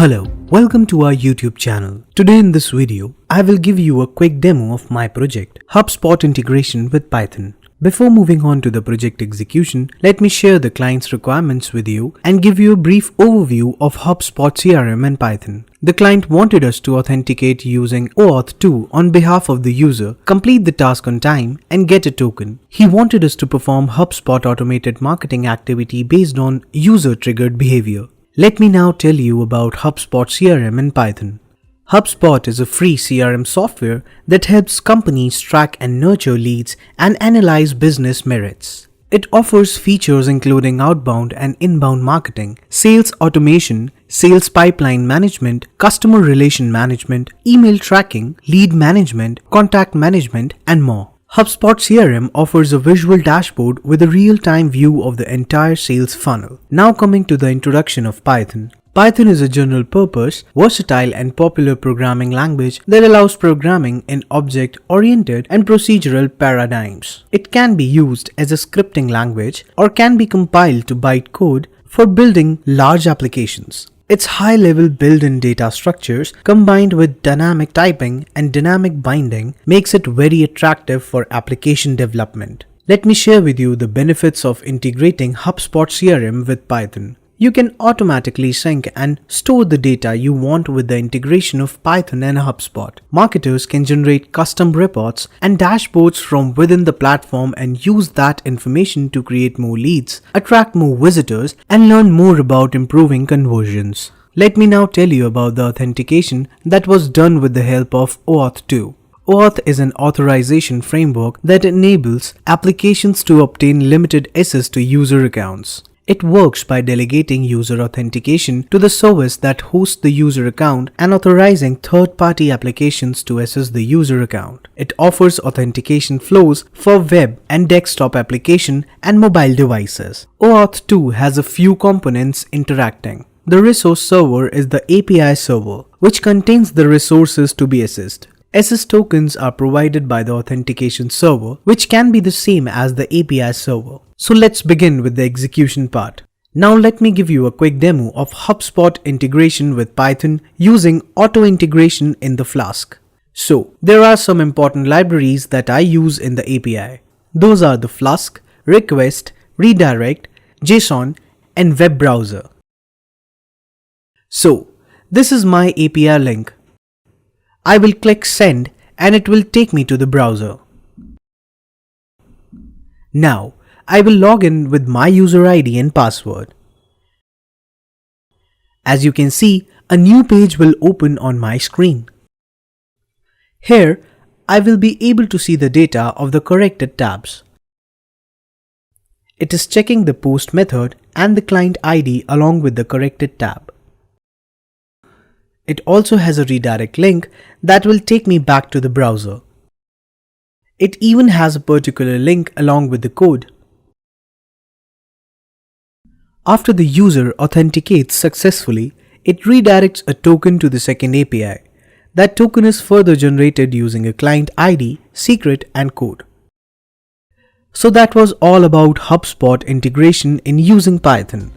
Hello, welcome to our YouTube channel. Today in this video, I will give you a quick demo of my project, HubSpot integration with Python. Before moving on to the project execution, let me share the client's requirements with you and give you a brief overview of HubSpot CRM and Python. The client wanted us to authenticate using OAuth 2 on behalf of the user, complete the task on time, and get a token. He wanted us to perform HubSpot automated marketing activity based on user-triggered behavior. Let me now tell you about HubSpot CRM in Python. HubSpot is a free CRM software that helps companies track and nurture leads and analyze business merits. It offers features including outbound and inbound marketing, sales automation, sales pipeline management, customer relation management, email tracking, lead management, contact management, and more. HubSpot CRM offers a visual dashboard with a real-time view of the entire sales funnel. Now coming to the introduction of Python. Python is a general-purpose, versatile and popular programming language that allows programming in object-oriented and procedural paradigms. It can be used as a scripting language or can be compiled to bytecode for building large applications. Its high-level built-in data structures combined with dynamic typing and dynamic binding makes it very attractive for application development. Let me share with you the benefits of integrating HubSpot CRM with Python. You can automatically sync and store the data you want with the integration of Python and HubSpot. Marketers can generate custom reports and dashboards from within the platform and use that information to create more leads, attract more visitors, and learn more about improving conversions. Let me now tell you about the authentication that was done with the help of OAuth 2. OAuth is an authorization framework that enables applications to obtain limited access to user accounts. It works by delegating user authentication to the service that hosts the user account and authorizing third-party applications to access the user account. It offers authentication flows for web and desktop application and mobile devices. OAuth 2 has a few components interacting. The resource server is the API server, which contains the resources to be accessed. SS tokens are provided by the authentication server, which can be the same as the API server. So let's begin with the execution part. Now let me give you a quick demo of HubSpot integration with Python using auto integration in the Flask. So there are some important libraries that I use in the API. Those are the Flask, Request, Redirect, JSON, and Web Browser. So this is my API link. I will click send and it will take me to the browser. Now I will log in with my user ID and password. As you can see, a new page will open on my screen. Here, I will be able to see the data of the corrected tabs. It is checking the post method and the client ID along with the corrected tab. It also has a redirect link that will take me back to the browser. It even has a particular link along with the code. After the user authenticates successfully, it redirects a token to the second API. That token is further generated using a client ID, secret, and code. So that was all about HubSpot integration in using Python.